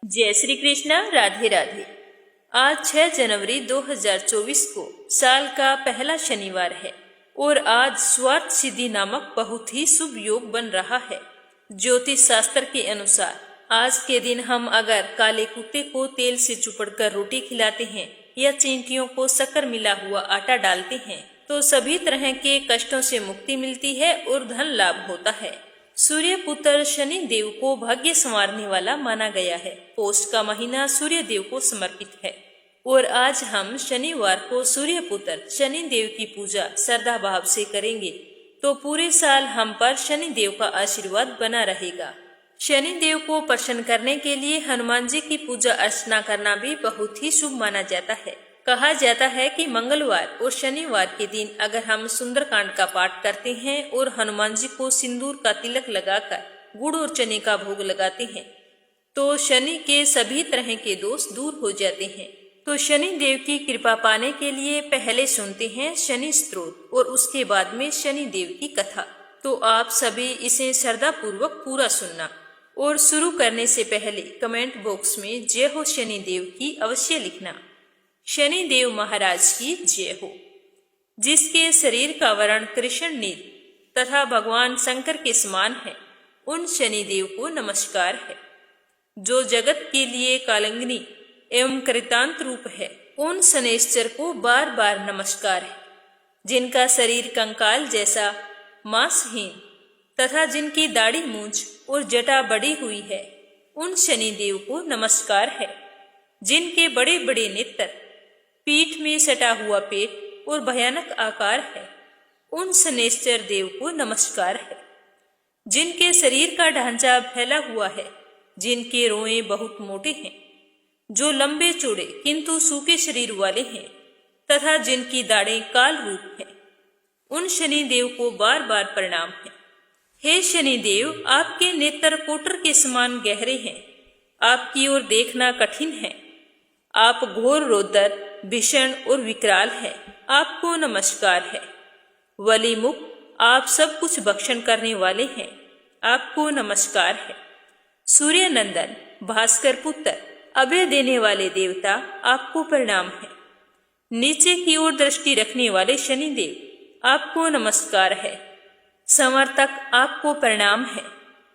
जय श्री कृष्ण। राधे राधे। आज 6 जनवरी 2024 को साल का पहला शनिवार है और आज स्वार्थ सिद्धि नामक बहुत ही शुभ योग बन रहा है। ज्योतिष शास्त्र के अनुसार आज के दिन हम अगर काले कुत्ते को तेल से चुपड़कर रोटी खिलाते हैं या चींटियों को शक्कर मिला हुआ आटा डालते हैं तो सभी तरह के कष्टों से मुक्ति मिलती है और धन लाभ होता है। सूर्य पुत्र शनि देव को भाग्य संवारने वाला माना गया है। पौष का महीना सूर्य देव को समर्पित है और आज हम शनिवार को सूर्य पुत्र शनि देव की पूजा श्रद्धा भाव से करेंगे तो पूरे साल हम पर शनि देव का आशीर्वाद बना रहेगा। शनि देव को प्रसन्न करने के लिए हनुमान जी की पूजा अर्चना करना भी बहुत ही शुभ माना जाता है। कहा जाता है कि मंगलवार और शनिवार के दिन अगर हम सुंदरकांड का पाठ करते हैं और हनुमान जी को सिंदूर का तिलक लगाकर गुड़ और चने का भोग लगाते हैं तो शनि के सभी तरह के दोष दूर हो जाते हैं। तो शनि देव की कृपा पाने के लिए पहले सुनते हैं शनि स्तोत्र और उसके बाद में शनि देव की कथा। तो आप सभी इसे श्रद्धा पूर्वक पूरा सुनना और शुरू करने से पहले कमेंट बॉक्स में जय हो शनि देव की अवश्य लिखना। शनि देव महाराज की जय हो। जिसके शरीर का वर्ण कृष्ण नील तथा भगवान शंकर के समान है उन शनि देव को नमस्कार है। जो जगत के लिए कालंगनी एवं कृतांत रूप है उन शनैश्चर को बार बार नमस्कार है। जिनका शरीर कंकाल जैसा मांसहीन तथा जिनकी दाढ़ी मूंछ और जटा बड़ी हुई है उन शनि देव को नमस्कार है। जिनके बड़े बड़े नेत्र, पीठ में सटा हुआ पेट और भयानक आकार है उन शनैश्चर देव को नमस्कार है। जिनके शरीर का ढांचा फैला हुआ है, जिनके रोए बहुत मोटे हैं, जो लंबे चौड़े किंतु सूखे शरीर वाले हैं तथा जिनकी दाढ़ें काल रूप है उन शनि देव को बार बार प्रणाम है। हे शनि देव, आपके नेत्र कोटर के समान गहरे हैं, आपकी ओर देखना कठिन है। आप घोर रौद्र, भीषण और विकराल है, आपको नमस्कार है। वली मुख, आप सब कुछ भक्षण करने वाले हैं, आपको नमस्कार है। सूर्य नंदन, भास्कर पुत्र, अभय देने वाले देवता, आपको प्रणाम है। नीचे की ओर दृष्टि रखने वाले शनि देव, आपको नमस्कार है। संवर्तक, आपको प्रणाम है।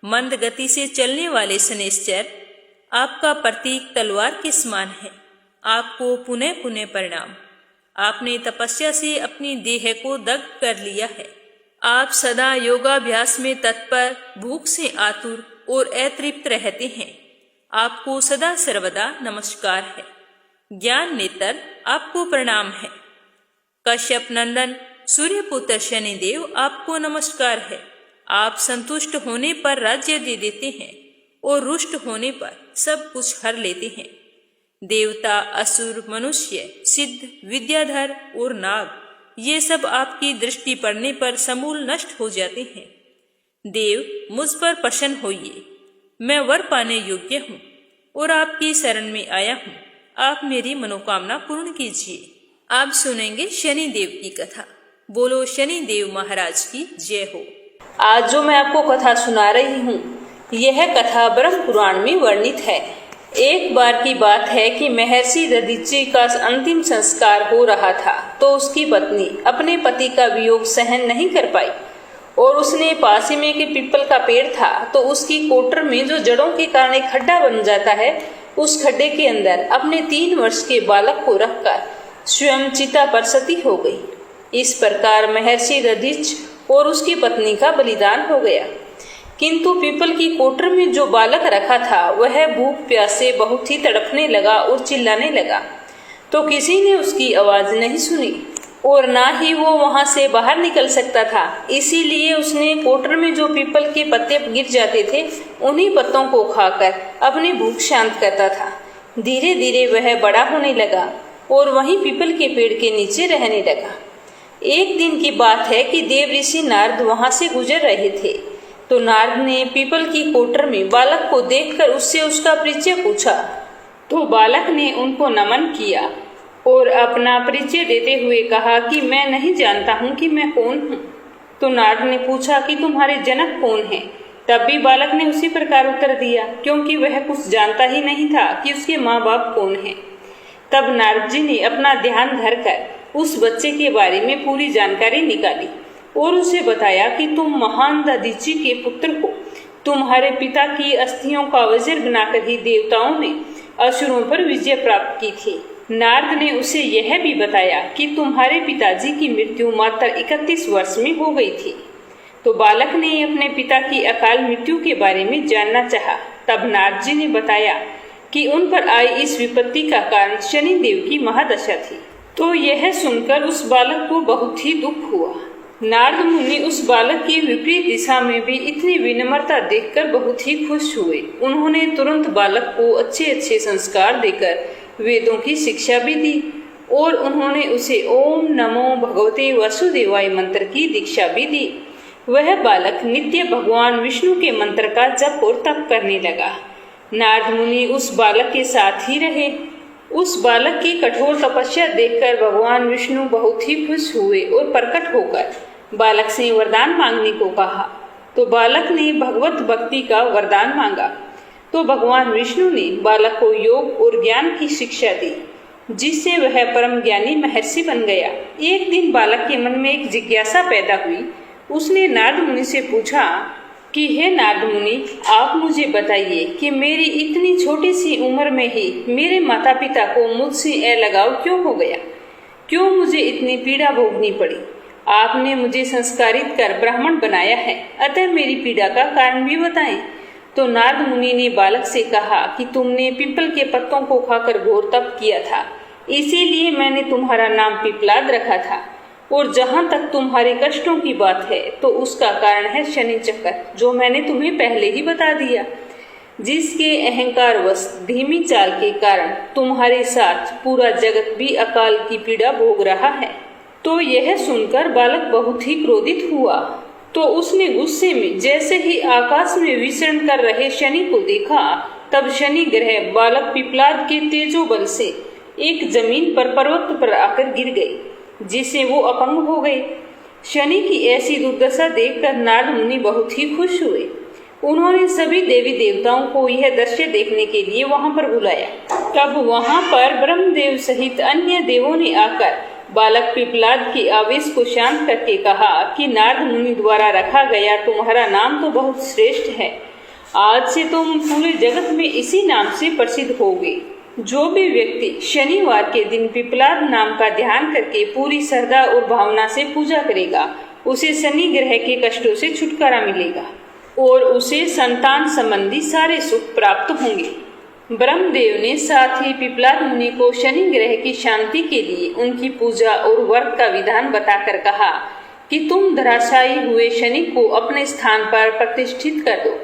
मंद गति से चलने वाले शनैश्चर, आपका प्रतीक तलवार के समान है, आपको पुनः पुनः प्रणाम। आपने तपस्या से अपनी देह को दग्ध कर लिया है। आप सदा योगाभ्यास में तत्पर, भूख से आतुर और अतृप्त रहते हैं, आपको सदा सर्वदा नमस्कार है। ज्ञान नेत्र, आपको प्रणाम है। कश्यप नंदन सूर्यपुत्र शनि देव, आपको नमस्कार है। आप संतुष्ट होने पर राज्य दे देते हैं और रुष्ट होने पर सब कुछ हर लेते हैं। देवता, असुर, मनुष्य, सिद्ध, विद्याधर और नाग ये सब आपकी दृष्टि पड़ने पर समूल नष्ट हो जाते हैं। देव, मुझ पर प्रसन्न होइए, मैं वर पाने योग्य हूँ और आपकी शरण में आया हूँ, आप मेरी मनोकामना पूर्ण कीजिए। आप सुनेंगे शनि देव की कथा। बोलो शनि देव महाराज की जय हो। आज जो मैं आपको कथा सुना रही हूँ यह कथा ब्रह्म पुराण में वर्णित है। एक बार की बात है कि महर्षि दधीचि का अंतिम संस्कार हो रहा था तो उसकी पत्नी अपने पति का वियोग सहन नहीं कर पाई और उसने पास ही में के पीपल का पेड़ था तो उसकी कोटर में जो जड़ों के कारण एक खड्डा बन जाता है उस खड्डे के अंदर अपने 3 वर्ष के बालक को रखकर स्वयं चिता पर सती हो गई। इस प्रकार महर्षि दधीच और उसकी पत्नी का बलिदान हो गया। किंतु पीपल की कोटर में जो बालक रखा था वह भूख प्यास से बहुत ही तड़पने लगा और चिल्लाने लगा तो किसी ने उसकी आवाज नहीं सुनी और ना ही वो वहां से बाहर निकल सकता था। इसीलिए उसने कोटर में जो पीपल के पत्ते गिर जाते थे उन्हीं पत्तों को खाकर अपनी भूख शांत करता था। धीरे धीरे वह बड़ा होने लगा और वहीं पीपल के पेड़ के नीचे रहने लगा। एक दिन की बात है कि देव ऋषि नारद वहां से गुजर रहे थे तो नारद ने पीपल की कोटर में बालक को देखकर उससे उसका परिचय पूछा तो बालक ने उनको नमन किया और अपना परिचय देते हुए कहा कि मैं नहीं जानता हूँ कि मैं कौन हूँ। तो नारद ने पूछा कि तुम्हारे जनक कौन हैं तब भी बालक ने उसी प्रकार उत्तर दिया, क्योंकि वह कुछ जानता ही नहीं था कि उसके माँ बाप कौन हैं। तब नारद जी ने अपना ध्यान धरकर उस बच्चे के बारे में पूरी जानकारी निकाली और उसे बताया कि तुम महान दधीचि के पुत्र हो। तुम्हारे पिता की अस्थियों का वज्र बनाकर ही देवताओं ने असुरों पर विजय प्राप्त की थी। नारद ने उसे यह भी बताया कि तुम्हारे पिताजी की मृत्यु मात्र 31 वर्ष में हो गई थी। तो बालक ने अपने पिता की अकाल मृत्यु के बारे में जानना चाहा। तब नारद जी ने बताया कि उन पर आई इस विपत्ति का कारण शनि देव की महादशा थी। तो यह सुनकर उस बालक को बहुत ही दुख हुआ। नारद मुनि उस बालक की विपरीत दिशा में भी इतनी विनम्रता देखकर बहुत ही खुश हुए। उन्होंने तुरंत बालक को अच्छे अच्छे संस्कार देकर वेदों की शिक्षा भी दी और उन्होंने उसे ओम नमो भगवते वासुदेवाय मंत्र की दीक्षा भी दी। वह बालक नित्य भगवान विष्णु के मंत्र का जप और तप करने लगा। नारद मुनि उस बालक के साथ ही रहे। उस बालक की कठोर तपस्या देखकर भगवान विष्णु बहुत ही खुश हुए और प्रकट होकर बालक से वरदान मांगने को कहा। तो बालक ने भगवत भक्ति का वरदान मांगा। तो भगवान विष्णु ने बालक को योग और ज्ञान की शिक्षा दी, जिससे वह परम ज्ञानी महर्षि बन गया। एक दिन बालक के मन में एक जिज्ञासा पैदा हुई। उसने नारद मुनि से पूछा कि हे नारद मुनि, आप मुझे बताइए कि मेरी इतनी छोटी सी उम्र में ही मेरे माता पिता को मुझसे अलगाव क्यों हो गया, क्यों मुझे इतनी पीड़ा भोगनी पड़ी। आपने मुझे संस्कारित कर ब्राह्मण बनाया है, अतः मेरी पीड़ा का कारण भी बताएं। तो नारद मुनि ने बालक से कहा कि तुमने पीपल के पत्तों को खाकर घोर तप किया था, इसीलिए मैंने तुम्हारा नाम पिपलाद रखा था। और जहाँ तक तुम्हारे कष्टों की बात है तो उसका कारण है शनि चक्कर, जो मैंने तुम्हें पहले ही बता दिया, जिसके अहंकारवश धीमी चाल के कारण तुम्हारे साथ पूरा जगत भी अकाल की पीड़ा भोग रहा है। तो यह सुनकर बालक बहुत ही क्रोधित हुआ। तो उसने गुस्से में जैसे ही आकाश में विचरण कर रहे शनि को देखा, तब शनि ग्रह बालक पिपलाद के तेजो बल से एक जमीन पर पर्वत पर आकर गिर गई, जिससे वो अपंग हो गए। शनि की ऐसी दुर्दशा देखकर नारद मुनि बहुत ही खुश हुए। उन्होंने सभी देवी देवताओं को यह दृश्य देखने के लिए वहां पर बुलाया। तब वहां पर ब्रह्मदेव सहित अन्य देवों ने आकर बालक पिपलाद के आवेश को शांत करके कहा कि नारद मुनि द्वारा रखा गया तुम्हारा नाम तो बहुत श्रेष्ठ है। आज से तुम पूरे जगत में इसी नाम से प्रसिद्ध होगे। जो भी व्यक्ति शनिवार के दिन पिपलाद नाम का ध्यान करके पूरी श्रद्धा और भावना से पूजा करेगा, उसे शनि ग्रह के कष्टों से छुटकारा मिलेगा और उसे संतान संबंधी सारे सुख प्राप्त होंगे। ब्रह्मदेव ने साथ ही पिपलाद मुनि को शनि ग्रह की शांति के लिए उनकी पूजा और व्रत का विधान बताकर कहा कि तुम धराशायी हुए शनि को अपने स्थान पर प्रतिष्ठित कर दो,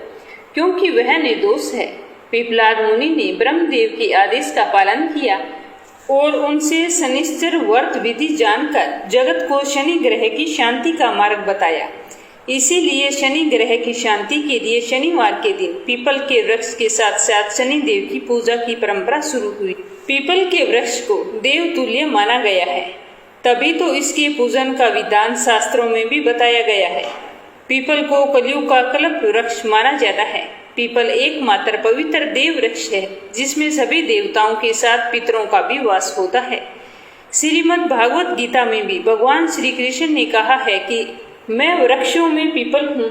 क्योंकि वह निर्दोष है। पिपलाद मुनि ने ब्रह्मदेव के आदेश का पालन किया और उनसे शनिश्चर व्रत विधि जानकर जगत को शनि ग्रह की शांति का मार्ग बताया। इसीलिए शनि ग्रह की शांति के लिए शनिवार के दिन पीपल के वृक्ष के साथ साथ शनि देव की पूजा की परंपरा शुरू हुई। पीपल के वृक्ष को देव तुल्य माना गया है, तभी तो इसके पूजन का विधान शास्त्रों में भी बताया गया है। पीपल को कलयुग का कल्प वृक्ष माना जाता है। पीपल एकमात्र पवित्र देव वृक्ष है जिसमें सभी देवताओं के साथ पितरों का भी वास होता है। श्रीमद् भागवत गीता में भी भगवान श्री कृष्ण ने कहा है कि मैं वृक्षों में पीपल हूँ।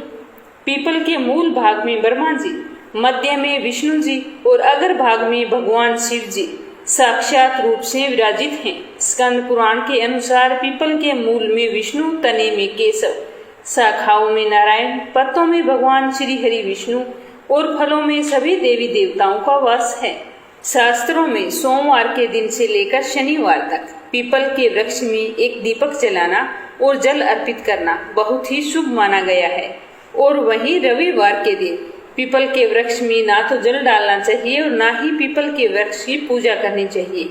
पीपल के मूल भाग में ब्रह्मा जी, मध्य में विष्णु जी और अगर भाग में भगवान शिव जी साक्षात रूप से विराजित हैं। स्कंद पुराण के अनुसार पीपल के मूल में विष्णु, तने में केशव, शाखाओं में नारायण, पत्तों में भगवान श्री हरि विष्णु और फलों में सभी देवी देवताओं का वास है। शास्त्रों में सोमवार के दिन से लेकर शनिवार तक पीपल के वृक्ष में एक दीपक जलाना और जल अर्पित करना बहुत ही शुभ माना गया है। और वहीं रविवार के दिन पीपल के वृक्ष में ना तो जल डालना चाहिए और ना ही पीपल के वृक्ष की पूजा करनी चाहिए।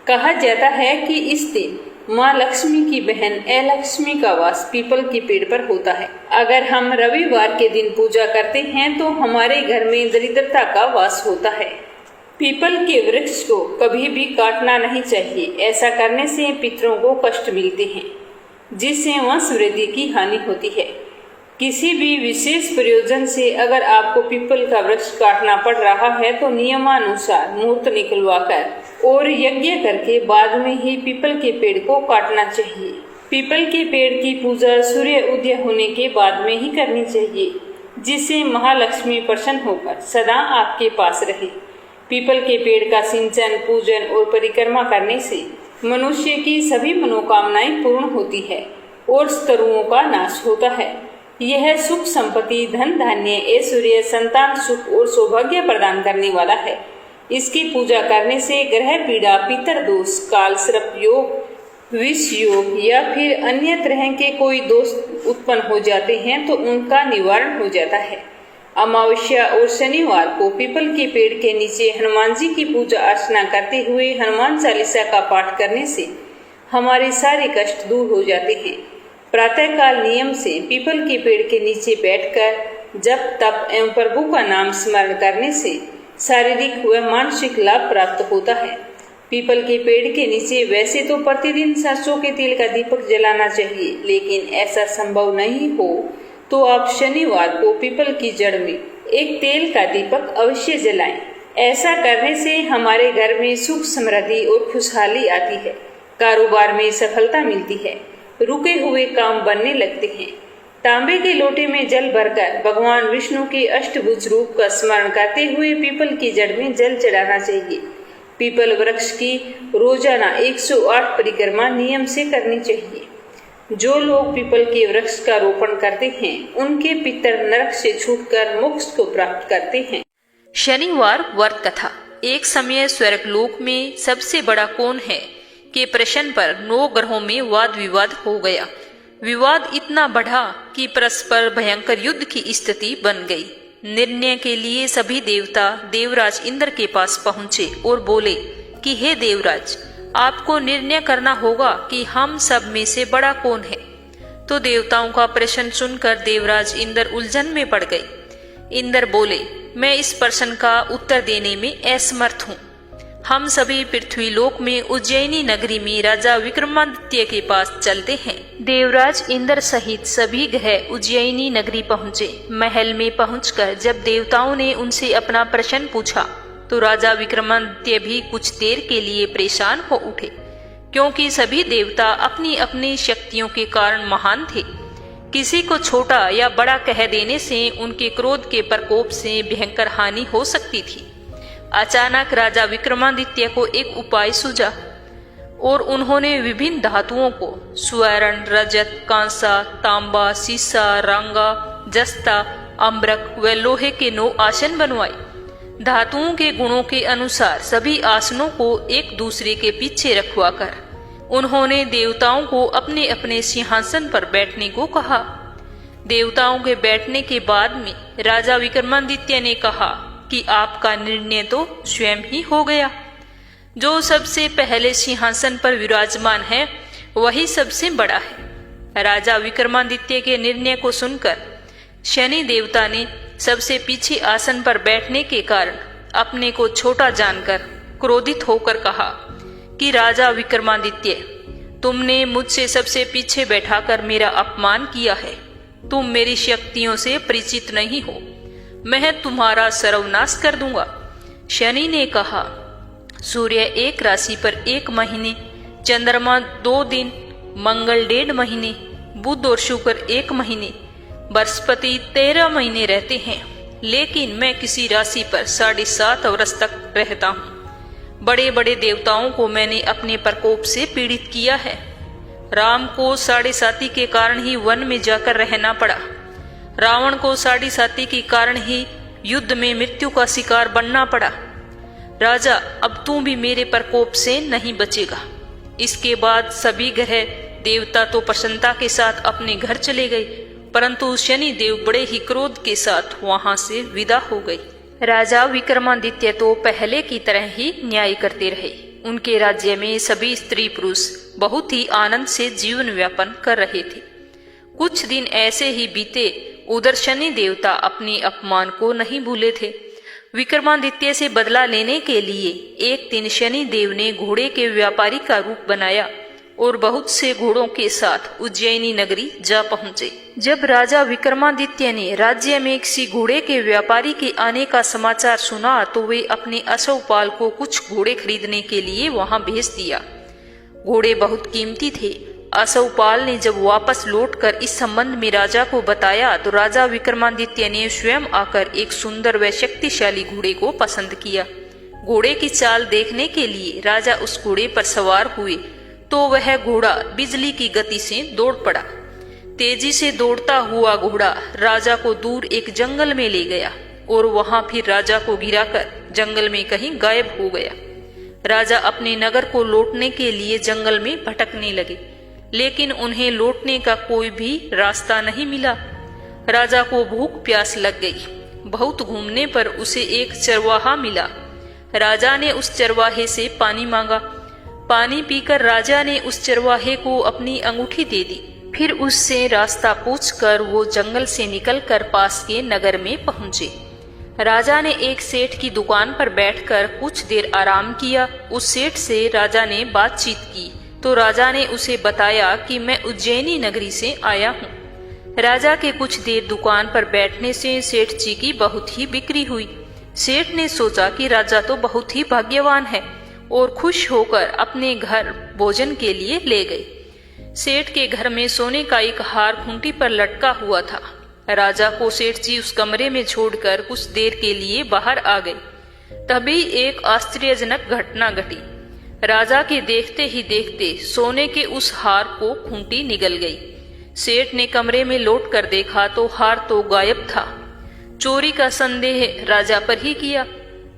कहा जाता है कि इस दिन माँ लक्ष्मी की बहन अलक्ष्मी का वास पीपल के पेड़ पर होता है। अगर हम रविवार के दिन पूजा करते हैं तो हमारे घर में दरिद्रता का वास होता है। पीपल के वृक्ष को कभी भी काटना नहीं चाहिए। ऐसा करने से पितरों को कष्ट मिलते हैं, जिससे वंश वृद्धि की हानि होती है। किसी भी विशेष प्रयोजन से अगर आपको पीपल का वृक्ष काटना पड़ रहा है तो नियमानुसार मुहूर्त निकलवाकर और यज्ञ करके बाद में ही पीपल के पेड़ को काटना चाहिए। पीपल के पेड़ की पूजा सूर्य उदय होने के बाद में ही करनी चाहिए, जिससे महालक्ष्मी प्रसन्न होकर सदा आपके पास रहे। पीपल के पेड़ का सिंचन, पूजन और परिक्रमा करने से मनुष्य की सभी मनोकामनाएं पूर्ण होती है और शत्रुओं का नाश होता है। यह सुख, संपत्ति, धन धान्य, ऐश्वर्य, संतान सुख और सौभाग्य प्रदान करने वाला है। इसकी पूजा करने से ग्रह पीड़ा, पितर दोष, काल सर्प योग, विष योग या फिर अन्य तरह के कोई दोष उत्पन्न हो जाते हैं तो उनका निवारण हो जाता है। अमावस्या और शनिवार को पीपल के पेड़ के नीचे हनुमान जी की पूजा अर्चना करते हुए हनुमान चालीसा का पाठ करने से हमारे सारे कष्ट दूर हो जाते हैं। प्रातःकाल नियम से पीपल के पेड़ के नीचे बैठकर जप, तप एवं प्रभु का नाम स्मरण करने से शारीरिक व मानसिक लाभ प्राप्त होता है। पीपल के पेड़ के नीचे वैसे तो प्रतिदिन सरसों के तेल का दीपक जलाना चाहिए, लेकिन ऐसा संभव नहीं हो तो आप शनिवार को पीपल की जड़ में एक तेल का दीपक अवश्य जलाएं। ऐसा करने से हमारे घर में सुख, समृद्धि और खुशहाली आती है। कारोबार में सफलता मिलती है, रुके हुए काम बनने लगते हैं। तांबे के लोटे में जल भरकर भगवान विष्णु के अष्टभुज रूप का स्मरण करते हुए पीपल की जड़ में जल चढ़ाना चाहिए। पीपल वृक्ष की रोजाना 108 परिक्रमा नियम से करनी चाहिए। जो लोग पीपल के वृक्ष का रोपण करते हैं उनके पितर नरक से छूटकर मोक्ष को प्राप्त करते हैं। शनिवार व्रत कथा। एक समय स्वर्गलोक में सबसे बड़ा कौन है के प्रश्न पर 9 ग्रहों में वाद विवाद हो गया। विवाद इतना बढ़ा कि परस्पर भयंकर युद्ध की स्थिति बन गई। निर्णय के लिए सभी देवता देवराज इंद्र के पास पहुंचे और बोले कि हे देवराज, आपको निर्णय करना होगा कि हम सब में से बड़ा कौन है। तो देवताओं का प्रश्न सुनकर देवराज इंद्र उलझन में पड़ गए। इंद्र बोले, मैं इस प्रश्न का उत्तर देने में असमर्थ हूँ। हम सभी पृथ्वी लोक में उज्जैनी नगरी में राजा विक्रमादित्य के पास चलते हैं। देवराज इंद्र सहित सभी ग्रह उज्जैनी नगरी पहुँचे। महल में पहुंचकर जब देवताओं ने उनसे अपना प्रश्न पूछा तो राजा विक्रमादित्य भी कुछ देर के लिए परेशान हो उठे, क्योंकि सभी देवता अपनी अपनी शक्तियों के कारण महान थे। किसी को छोटा या बड़ा कह देने से उनके क्रोध के प्रकोप से भयंकर हानि हो सकती थी। अचानक राजा विक्रमादित्य को एक उपाय सूझा और उन्होंने विभिन्न धातुओं को स्वर्ण, रजत, कांसा, तांबा, सीसा, रंगा, जस्ता, अम्बरक व लोहे के 9 आसन बनवाए। धातुओं के गुणों के अनुसार सभी आसनों को एक दूसरे के पीछे रखवाकर उन्होंने देवताओं को अपने अपने सिंहासन पर बैठने को कहा। देवताओं के बैठने के बाद में राजा विक्रमादित्य ने कहा कि आपका निर्णय तो स्वयं ही हो गया। जो सबसे पहले सिंहासन पर विराजमान है वही सबसे बड़ा है। राजा विक्रमादित्य के निर्णय को सुनकर शनि देवता ने सबसे पीछे आसन पर बैठने के कारण अपने को छोटा जानकर क्रोधित होकर कहा कि राजा विक्रमादित्य, तुमने मुझसे सबसे पीछे बैठाकर मेरा अपमान किया है। तुम मेरी शक्तियों से परिचित नहीं हो, मैं तुम्हारा सर्वनाश कर दूंगा। शनि ने कहा, सूर्य 1 राशि पर 1 महीने, चंद्रमा 2 दिन, मंगल 1.5 महीने, बुध और शुक्र 1 महीने, बृहस्पति 13 महीने रहते हैं, लेकिन मैं किसी राशि पर 7.5 वर्ष तक रहता हूँ। बड़े बड़े देवताओं को मैंने अपने प्रकोप से पीड़ित किया है। राम को 7.5 के कारण ही वन में जाकर रहना पड़ा। रावण को 7.5 के कारण ही युद्ध में मृत्यु का शिकार बनना पड़ा। राजा, अब तू भी मेरे प्रकोप से नहीं बचेगा। इसके बाद सभी ग्रह देवता तो प्रसन्नता के साथ अपने घर चले गए, परंतु शनि देव बड़े ही क्रोध के साथ वहां से विदा हो गए। राजा विक्रमादित्य तो पहले की तरह ही न्याय करते रहे। उनके राज्य में सभी स्त्री पुरुष बहुत ही आनंद से जीवन व्यापन कर रहे थे। कुछ दिन ऐसे ही बीते, उधर शनि देवता अपने अपमान को नहीं भूले थे। विक्रमादित्य से बदला लेने के लिए एक दिन शनि देव ने घोड़े के व्यापारी का रूप बनाया और बहुत से घोड़ों के साथ उज्जैनी नगरी जा पहुंचे। जब राजा विक्रमादित्य ने राज्य में किसी घोड़े के व्यापारी के आने का समाचार सुना तो वे अपने अश्वपाल को कुछ घोड़े खरीदने के लिए वहां भेज दिया। घोड़े बहुत कीमती थे। अश्वपाल ने जब वापस लौटकर इस संबंध में राजा को बताया तो राजा विक्रमादित्य ने स्वयं आकर एक सुंदर व शक्तिशाली घोड़े को पसंद किया। घोड़े की चाल देखने के लिए राजा उस घोड़े पर सवार हुए तो वह घोड़ा बिजली की गति से दौड़ पड़ा। तेजी से दौड़ता हुआ घोड़ा राजा को दूर एक जंगल में ले गया और वहां फिर राजा को गिराकर जंगल में कहीं गायब हो गया। राजा अपने नगर को लौटने के लिए जंगल में भटकने लगे, लेकिन उन्हें लौटने का कोई भी रास्ता नहीं मिला। राजा को भूख प्यास लग गई। बहुत घूमने पर उसे एक चरवाहा मिला। राजा ने उस चरवाहे से पानी मांगा। पानी पीकर राजा ने उस चरवाहे को अपनी अंगूठी दे दी। फिर उससे रास्ता पूछकर वो जंगल से निकलकर पास के नगर में पहुंचे। राजा ने एक सेठ की दुकान पर बैठकर कुछ देर आराम किया। उस सेठ से राजा ने बातचीत की तो राजा ने उसे बताया कि मैं उज्जैनी नगरी से आया हूँ। राजा के कुछ देर दुकान पर बैठने से सेठ जी की बहुत ही बिक्री हुई। सेठ ने सोचा कि राजा तो बहुत ही भाग्यवान है और खुश होकर अपने घर भोजन के लिए ले गए। सेठ के घर में सोने का एक हार खूंटी पर लटका हुआ था। राजा को सेठ जी उस कमरे में छोड़कर कुछ देर के लिए बाहर आ गए। तभी एक आश्चर्यजनक घटना घटी। राजा के देखते ही देखते सोने के उस हार को खूंटी निगल गई। सेठ ने कमरे में लौट कर देखा तो हार तो गायब था। चोरी का संदेह राजा पर ही किया,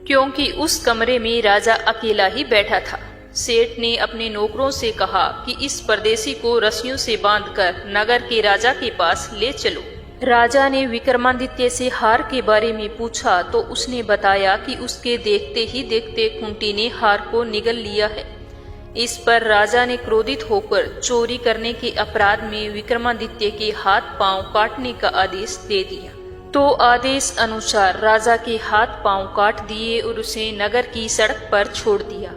क्योंकि उस कमरे में राजा अकेला ही बैठा था। सेठ ने अपने नौकरों से कहा कि इस परदेसी को रस्सियों से बांधकर नगर के राजा के पास ले चलो। राजा ने विक्रमादित्य से हार के बारे में पूछा तो उसने बताया कि उसके देखते ही देखते खूंटी ने हार को निगल लिया है। इस पर राजा ने क्रोधित होकर चोरी करने के अपराध में विक्रमादित्य के हाथ पांव काटने का आदेश दे दिया। तो आदेश अनुसार राजा के हाथ पांव काट दिए और उसे नगर की सड़क पर छोड़ दिया।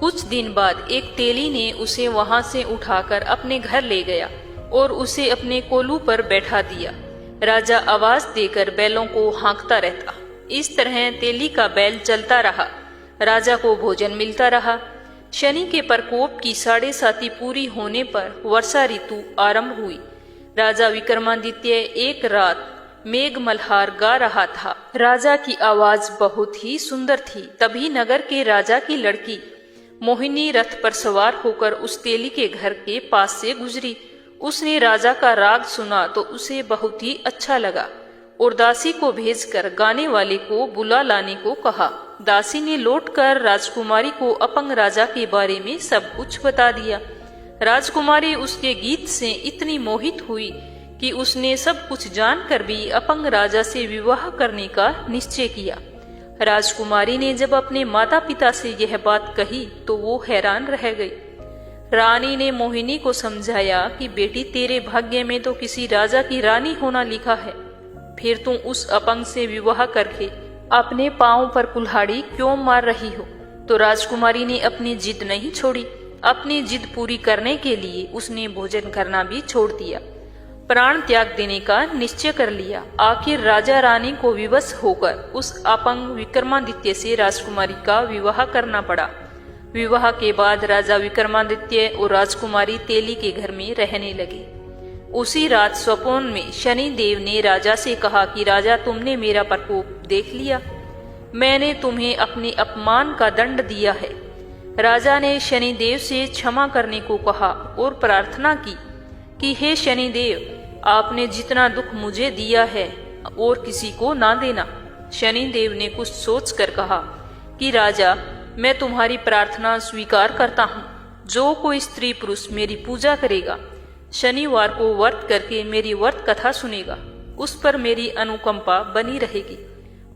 कुछ दिन बाद एक तेली ने उसे वहां से उठाकर अपने घर ले गया और उसे अपने कोलू पर बैठा दिया। राजा आवाज देकर बैलों को हाँकता रहता। इस तरह तेली का बैल चलता रहा। राजा को भोजन मिलता रहा। शनि के प्रकोप की 7.5 पूरी होने पर वर्षा ऋतु आरंभ हुई। राजा विक्रमादित्य एक रात मेघ मल्हार गा रहा था। राजा की आवाज बहुत ही सुंदर थी। तभी नगर के राजा की लड़की मोहिनी रथ पर सवार होकर उस तेली के घर के पास से गुजरी। उसने राजा का राग सुना तो उसे बहुत ही अच्छा लगा और दासी को भेजकर गाने वाले को बुला लाने को कहा। दासी ने लौटकर राजकुमारी को अपंग राजा के बारे में सब कुछ बता दिया। राजकुमारी उसके गीत से इतनी मोहित हुई कि उसने सब कुछ जानकर भी अपंग राजा से विवाह करने का निश्चय किया। राजकुमारी ने जब अपने माता पिता से यह बात कही तो वो हैरान रह गई। रानी ने मोहिनी को समझाया कि बेटी, तेरे भाग्य में तो किसी राजा की रानी होना लिखा है, फिर तुम उस अपंग से विवाह करके अपने पांव पर कुल्हाड़ी क्यों मार रही हो। तो राजकुमारी ने अपनी जिद नहीं छोड़ी। अपनी जिद पूरी करने के लिए उसने भोजन करना भी छोड़ दिया, प्राण त्याग देने का निश्चय कर लिया। आखिर राजा रानी को विवश होकर उस अपंग विक्रमादित्य से राजकुमारी का विवाह करना पड़ा। विवाह के बाद राजा विक्रमादित्य और राजकुमारी तेली के घर में रहने लगे। उसी रात स्वप्न में शनि देव ने राजा से कहा कि राजा, तुमने मेरा प्रकोप देख लिया। मैंने तुम्हें अपने अपमान का दंड दिया है। राजा ने शनि देव से क्षमा करने को कहा और प्रार्थना की कि हे शनि देव, आपने जितना दुख मुझे दिया है और किसी को ना देना। शनि देव ने कुछ सोचकर कहा कि राजा, मैं तुम्हारी प्रार्थना स्वीकार करता हूँ। जो कोई स्त्री पुरुष मेरी पूजा करेगा, शनिवार को व्रत करके मेरी व्रत कथा सुनेगा, उस पर मेरी अनुकंपा बनी रहेगी।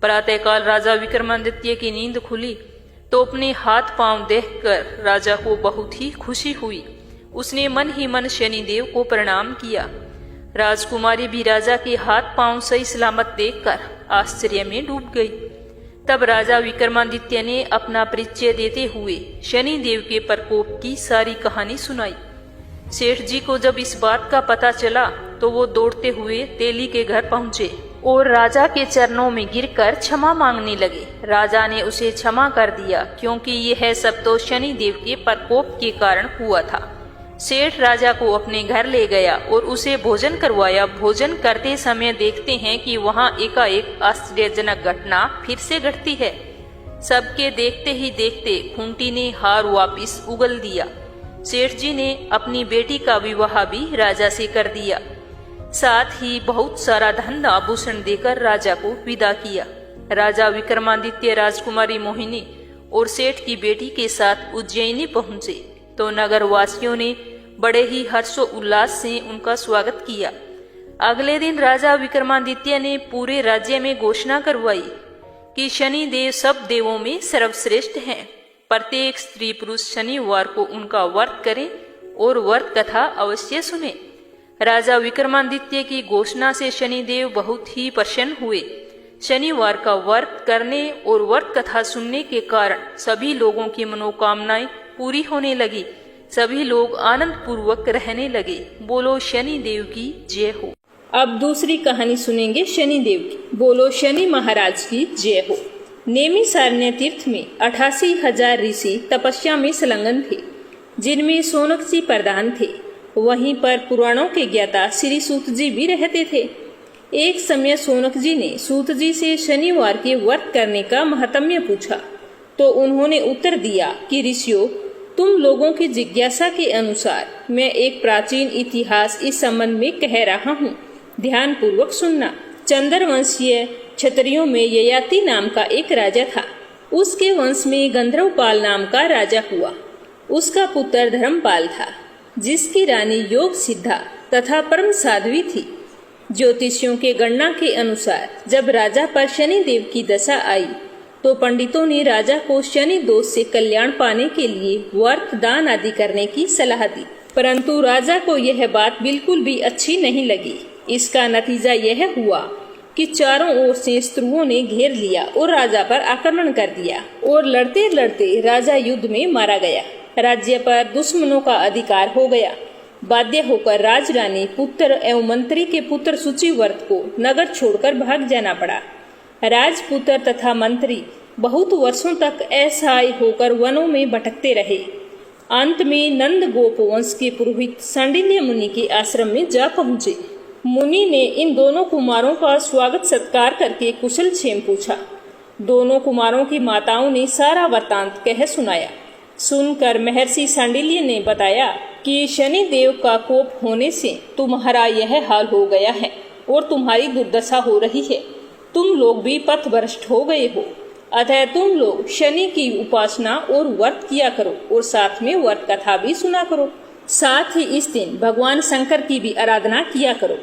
प्रातःकाल राजा विक्रमादित्य की नींद खुली तो अपने हाथ पांव देखकर राजा को बहुत ही खुशी हुई। उसने मन ही मन शनिदेव को प्रणाम किया। राजकुमारी भी राजा के हाथ पांव सही सलामत देखकर आश्चर्य में डूब गई। तब राजा विक्रमादित्य ने अपना परिचय देते हुए शनिदेव के प्रकोप की सारी कहानी सुनाई। सेठ जी को जब इस बात का पता चला तो वो दौड़ते हुए तेली के घर पहुँचे और राजा के चरणों में गिरकर क्षमा मांगने लगे। राजा ने उसे क्षमा कर दिया क्योंकि यह सब तो शनि देव के प्रकोप के कारण हुआ था। सेठ राजा को अपने घर ले गया और उसे भोजन करवाया। भोजन करते समय देखते हैं कि वहाँ एकाएक आश्चर्यजनक घटना फिर से घटती है। सबके देखते ही देखते खूंटी ने हार वापिस उगल दिया। सेठ जी ने अपनी बेटी का विवाह भी राजा से कर दिया, साथ ही बहुत सारा धन आभूषण देकर राजा को विदा किया। राजा विक्रमादित्य राजकुमारी मोहिनी और सेठ की बेटी के साथ उज्जैनी पहुंचे तो नगर वासियों ने बड़े ही हर्षोल्लास से उनका स्वागत किया। अगले दिन राजा विक्रमादित्य ने पूरे राज्य में घोषणा करवाई कि शनि देव सब देवों में सर्वश्रेष्ठ हैं। प्रत्येक स्त्री पुरुष शनिवार को उनका व्रत करें और व्रत कथा अवश्य सुने। राजा विक्रमादित्य की घोषणा से शनिदेव बहुत ही प्रसन्न हुए। शनिवार का व्रत करने और व्रत कथा सुनने के कारण सभी लोगों की मनोकामनाएं पूरी होने लगी। सभी लोग आनंद पूर्वक रहने लगे। बोलो शनि देव की जय हो। अब दूसरी कहानी सुनेंगे शनि देव की। बोलो शनि महाराज की जय हो। नेमिषारण्य तीर्थ में 88,000 ऋषि तपस्या में संलग्न थे, जिनमें शौनक जी प्रधान थे। वहीं पर पुराणों के ज्ञाता श्री सूत जी भी रहते थे। एक समय शौनक जी ने सूत जी से शनिवार के व्रत करने का महत्म्य पूछा तो उन्होंने उत्तर दिया कि ऋषियों, तुम लोगों की जिज्ञासा के अनुसार मैं एक प्राचीन इतिहास इस संबंध में कह रहा हूँ, ध्यान पूर्वक सुनना। चंद्रवंशीय क्षत्रियों में ययाति नाम का एक राजा था। उसके वंश में गंधर्वपाल नाम का राजा हुआ। उसका पुत्र धर्मपाल था, जिसकी रानी योग सिद्धा तथा परम साध्वी थी। ज्योतिषियों के गणना के अनुसार जब राजा पर शनि देव की दशा आई तो पंडितों ने राजा को शनि दोष से कल्याण पाने के लिए व्रत दान आदि करने की सलाह दी, परंतु राजा को यह बात बिल्कुल भी अच्छी नहीं लगी। इसका नतीजा यह हुआ कि चारों ओर से शत्रुओं ने घेर लिया और राजा पर आक्रमण कर दिया और लड़ते लड़ते राजा युद्ध में मारा गया। राज्य पर दुश्मनों का अधिकार हो गया। बाध्य होकर राजरानी, पुत्र एवं मंत्री के पुत्र सूचिव्रत को नगर छोड़कर भाग जाना पड़ा। राजपुत्र तथा मंत्री बहुत वर्षों तक असहाय होकर वनों में भटकते रहे। अंत में नंद गोप वंश के पुरोहित सांडिल्य मुनि के आश्रम में जा पहुँचे। मुनि ने इन दोनों कुमारों का स्वागत सत्कार करके कुशल क्षेम पूछा। दोनों कुमारों की माताओं ने सारा वृतांत कह सुनाया। सुनकर महर्षि सांडिल्य ने बताया कि शनि देव का कोप होने से तुम्हारा यह हाल हो गया है और तुम्हारी दुर्दशा हो रही है। तुम लोग भी पथभ्रष्ट हो गए हो, अतः तुम लोग शनि की उपासना और व्रत किया करो और साथ में व्रत कथा भी सुना करो। साथ ही इस दिन भगवान शंकर की भी आराधना किया करो।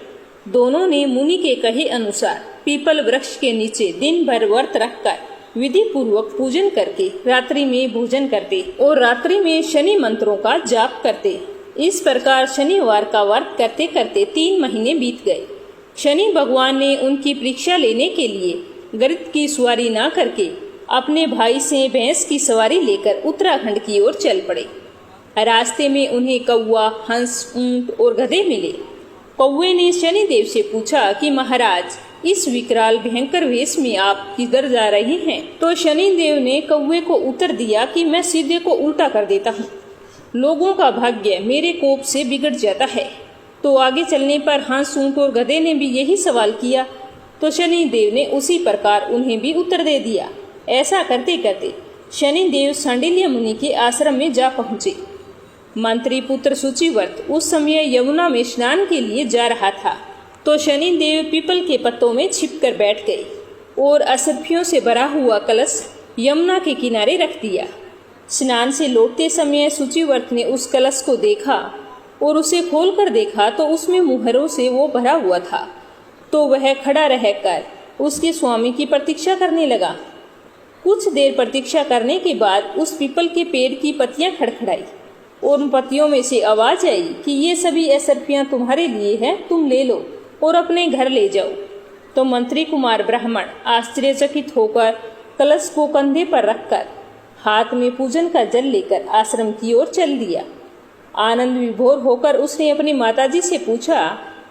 दोनों ने मुनि के कहे अनुसार पीपल वृक्ष के नीचे दिन भर व्रत रखकर विधि पूर्वक पूजन करके रात्रि में भोजन करते और रात्रि में शनि मंत्रों का जाप करते। इस प्रकार शनिवार का व्रत करते करते 3 महीने बीत गए। शनि भगवान ने उनकी परीक्षा लेने के लिए गरुड़ की सवारी न करके अपने भाई से भैंस की सवारी लेकर उत्तराखंड की ओर चल पड़े। रास्ते में उन्हें कौवा, हंस, ऊंट और गधे मिले। कौवे ने शनि देव से पूछा कि महाराज, इस विकराल भयंकर वेश में आप किधर जा रहे हैं? तो शनि देव ने कौवे को उत्तर दिया कि मैं सीधे को उल्टा कर देता हूँ। लोगों का भाग्य मेरे कोप से बिगड़ जाता है। तो आगे चलने पर हंस, ऊंट और गधे ने भी यही सवाल किया तो शनि देव ने उसी प्रकार उन्हें भी उत्तर दे दिया। ऐसा करते करते शनि देव सांडिल्य मुनि के आश्रम में जा पहुँचे। मंत्री पुत्र सूचिव्रत उस समय यमुना में स्नान के लिए जा रहा था तो शनि देव पीपल के पत्तों में छिपकर बैठ गए और असरफियों से भरा हुआ कलश यमुना के किनारे रख दिया। स्नान से लौटते समय सूचिव्रत ने उस कलश को देखा और उसे खोलकर देखा तो उसमें मुहरों से वो भरा हुआ था। तो वह खड़ा रहकर उसके स्वामी की प्रतीक्षा करने लगा। कुछ देर प्रतीक्षा करने के बाद उस पीपल के पेड़ की पत्तियां खड़खड़ाई और उन पत्तियों में से आवाज आई कि ये सभी असरफियां तुम्हारे लिए हैं, तुम ले लो और अपने घर ले जाओ। तो मंत्री कुमार ब्राह्मण आश्चर्यचकित होकर कलश को कंधे पर रखकर हाथ में पूजन का जल लेकर आश्रम की ओर चल दिया। आनंद विभोर होकर उसने अपनी माताजी से पूछा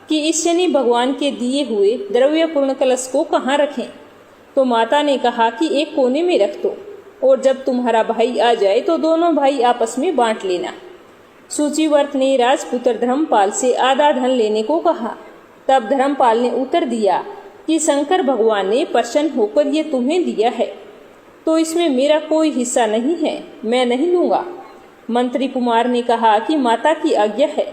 कि इस शनि भगवान के दिए हुए द्रव्यपूर्ण कलश को कहाँ रखें। तो माता ने कहा कि एक कोने में रख दो और जब तुम्हारा भाई आ जाए तो दोनों भाई आपस में बांट लेना। सूचिव्रत ने राजपुत्र धर्मपाल से आधा धन लेने को कहा। तब धर्मपाल ने उत्तर दिया कि शंकर भगवान ने प्रसन्न होकर ये तुम्हें दिया है, तो इसमें मेरा कोई हिस्सा नहीं है, मैं नहीं लूंगा। मंत्री कुमार ने कहा कि माता की आज्ञा है।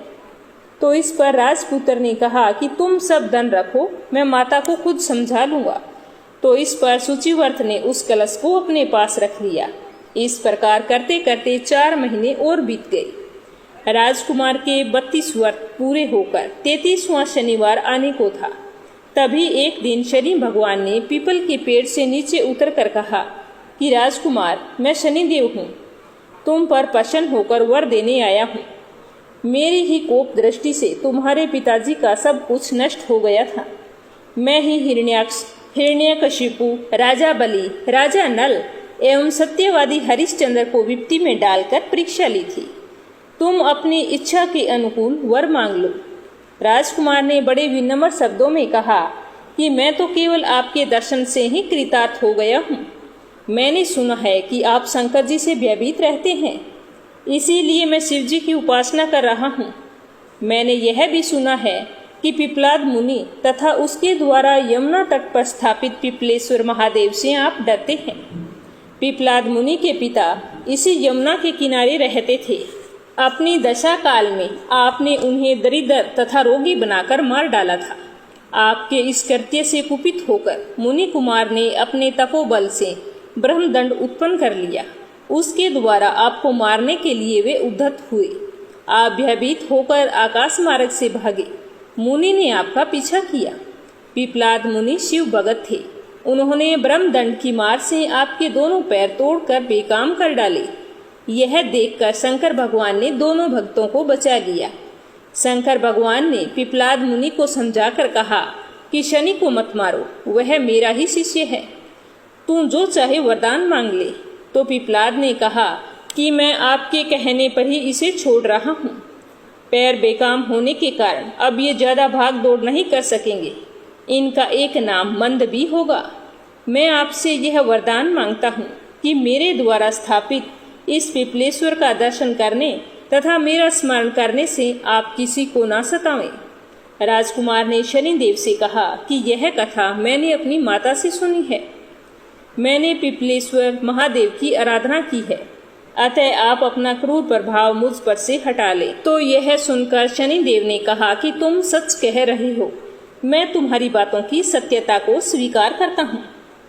तो इस पर राजपुत्र ने कहा कि तुम सब धन रखो, मैं माता को खुद समझा लूंगा। तो इस पर सूचिव्रत ने उस कलश को अपने पास रख लिया। इस प्रकार करते करते 4 महीने और बीत गए। राजकुमार के 32 वर्ष पूरे होकर 33वां शनिवार आने को था। तभी एक दिन शनि भगवान ने पीपल के पेड़ से नीचे उतरकर कहा कि राजकुमार, मैं शनिदेव हूँ, तुम पर प्रसन्न होकर वर देने आया हूँ। मेरी ही कोप दृष्टि से तुम्हारे पिताजी का सब कुछ नष्ट हो गया था। मैं ही हिरण्यकशिपु, राजा बलि, राजा नल एवं सत्यवादी हरिश्चंद्र को विपत्ति में डालकर परीक्षा ली थी। तुम अपनी इच्छा के अनुकूल वर मांग लो। राजकुमार ने बड़े विनम्र शब्दों में कहा कि मैं तो केवल आपके दर्शन से ही कृतार्थ हो गया हूँ। मैंने सुना है कि आप शंकर जी से भयभीत रहते हैं, इसीलिए मैं शिव जी की उपासना कर रहा हूँ। मैंने यह भी सुना है कि पिपलाद मुनि तथा उसके द्वारा यमुना तट पर स्थापित पिपलेश्वर महादेव से आप डरते हैं। पिपलाद मुनि के पिता इसी यमुना के किनारे रहते थे। अपनी दशा काल में आपने उन्हें दरिद्र तथा रोगी बनाकर मार डाला था। आपके इस कृत्य से कुपित होकर मुनि कुमार ने अपने तपोबल से ब्रह्मदंड उत्पन्न कर लिया। उसके द्वारा आपको मारने के लिए वे उद्धत हुए। आप भयभीत होकर आकाश मार्ग से भागे। मुनि ने आपका पीछा किया। पिपलाद मुनि शिव भगत थे। उन्होंने ब्रह्मदंड की मार से आपके दोनों पैर तोड़कर बेकाम कर डाले। यह देखकर शंकर भगवान ने दोनों भक्तों को बचा लिया। शंकर भगवान ने पिपलाद मुनि को समझाकर कहा कि शनि को मत मारो, वह मेरा ही शिष्य है, तू जो चाहे वरदान मांग ले। तो पिपलाद ने कहा कि मैं आपके कहने पर ही इसे छोड़ रहा हूँ। पैर बेकाम होने के कारण अब ये ज्यादा भाग दौड़ नहीं कर सकेंगे। इनका एक नाम मंद भी होगा। मैं आपसे यह वरदान मांगता हूँ कि मेरे द्वारा स्थापित इस पिपलेश्वर का दर्शन करने तथा मेरा स्मरण करने से आप किसी को ना सतावें। राजकुमार ने शनिदेव से कहा कि यह कथा मैंने अपनी माता से सुनी है। मैंने पिपलेश्वर महादेव की आराधना की है, अतः आप अपना क्रूर प्रभाव मुझ पर से हटा ले। तो यह सुनकर शनिदेव ने कहा कि तुम सच कह रहे हो, मैं तुम्हारी बातों की सत्यता को स्वीकार करता हूँ।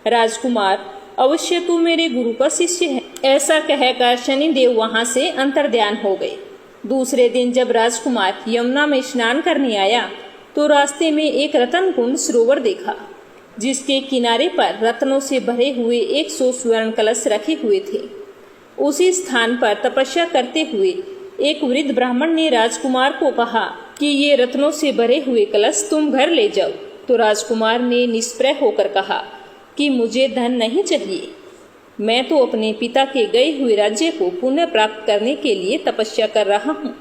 राजकुमार, अवश्य तू मेरे गुरु का शिष्य है। ऐसा कहकर शनिदेव वहाँ से अंतर्ध्यान हो गए। दूसरे दिन जब राजकुमार यमुना में स्नान करने आया तो रास्ते में एक रतन कुंड सरोवर देखा, जिसके किनारे पर रत्नों से भरे हुए 100 स्वर्ण कलश रखे हुए थे। उसी स्थान पर तपस्या करते हुए एक वृद्ध ब्राह्मण ने राजकुमार को कहा कि ये रत्नों से भरे हुए कलश तुम घर ले जाओ। तो राजकुमार ने निष्प्रय होकर कहा कि मुझे धन नहीं चाहिए, मैं तो अपने पिता के गए हुए राज्य को पुनः प्राप्त करने के लिए तपस्या कर रहा हूँ,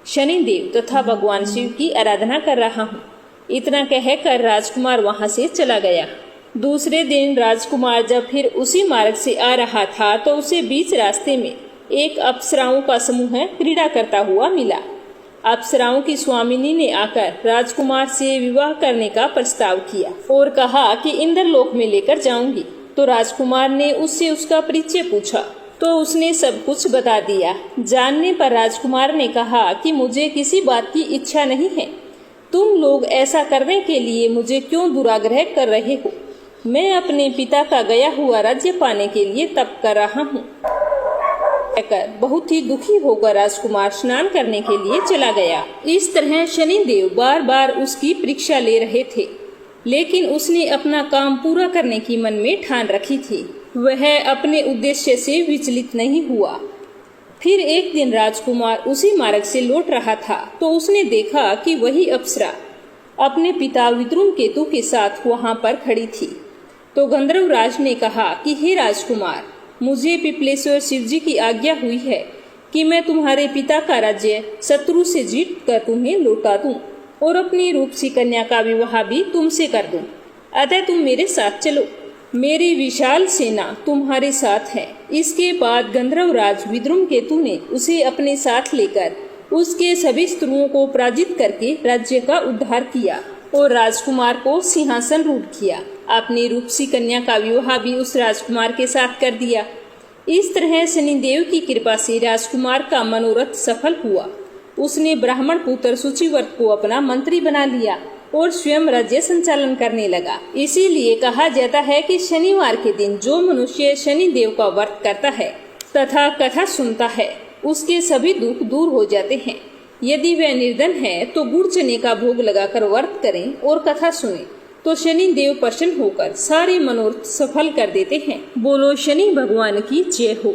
शनिदेव तथा भगवान शिव की आराधना कर रहा हूँ। इतना कहकर राजकुमार वहाँ से चला गया। दूसरे दिन राजकुमार जब फिर उसी मार्ग से आ रहा था तो उसे बीच रास्ते में एक अप्सराओं का समूह क्रीड़ा करता हुआ मिला। अप्सराओं की स्वामिनी ने आकर राजकुमार से विवाह करने का प्रस्ताव किया और कहा कि इंद्रलोक में लेकर जाऊंगी। तो राजकुमार ने उससे उसका परिचय पूछा तो उसने सब कुछ बता दिया। जानने पर राजकुमार ने कहा कि मुझे किसी बात की इच्छा नहीं है, तुम लोग ऐसा करने के लिए मुझे क्यों दुराग्रह कर रहे हो। मैं अपने पिता का गया हुआ राज्य पाने के लिए तप कर रहा हूँ। बहुत ही दुखी होकर राजकुमार स्नान करने के लिए चला गया। इस तरह शनिदेव बार बार उसकी परीक्षा ले रहे थे, लेकिन उसने अपना काम पूरा करने की मन में ठान रखी थी। वह अपने उद्देश्य से विचलित नहीं हुआ। फिर एक दिन राजकुमार उसी मार्ग से लौट रहा था तो उसने देखा कि वही अप्सरा अपने पिता विद्रुम केतु के साथ वहां पर खड़ी थी। तो गंधर्वराज ने कहा कि हे राजकुमार, मुझे पिपलेश्वर शिवजी की आज्ञा हुई है कि मैं तुम्हारे पिता का राज्य शत्रु से जीत कर तुम्हें लौटा दूं और अपनी रूपसी कन्या का विवाह भी तुमसे कर दूं। अतः तुम मेरे साथ चलो, मेरी विशाल सेना तुम्हारे साथ है। इसके बाद गंधर्वराज विद्रुमकेतु ने उसे अपने साथ लेकर उसके सभी शत्रुओं को पराजित करके राज्य का उद्धार किया और राजकुमार को सिंहासन रूढ़ किया। अपनी रूपसी कन्या का विवाह भी उस राजकुमार के साथ कर दिया। इस तरह शनिदेव की कृपा से राजकुमार का मनोरथ सफल हुआ। उसने ब्राह्मण पुत्र सूचिव्रत को अपना मंत्री बना लिया और स्वयं राज्य संचालन करने लगा। इसीलिए कहा जाता है कि शनिवार के दिन जो मनुष्य शनिदेव का व्रत करता है तथा कथा सुनता है, उसके सभी दुख दूर हो जाते हैं। यदि वह निर्धन है तो गुड़ चने का भोग लगाकर व्रत करें और कथा सुने तो शनि देव प्रसन्न होकर सारे मनोरथ सफल कर देते हैं। बोलो शनि भगवान की जय हो।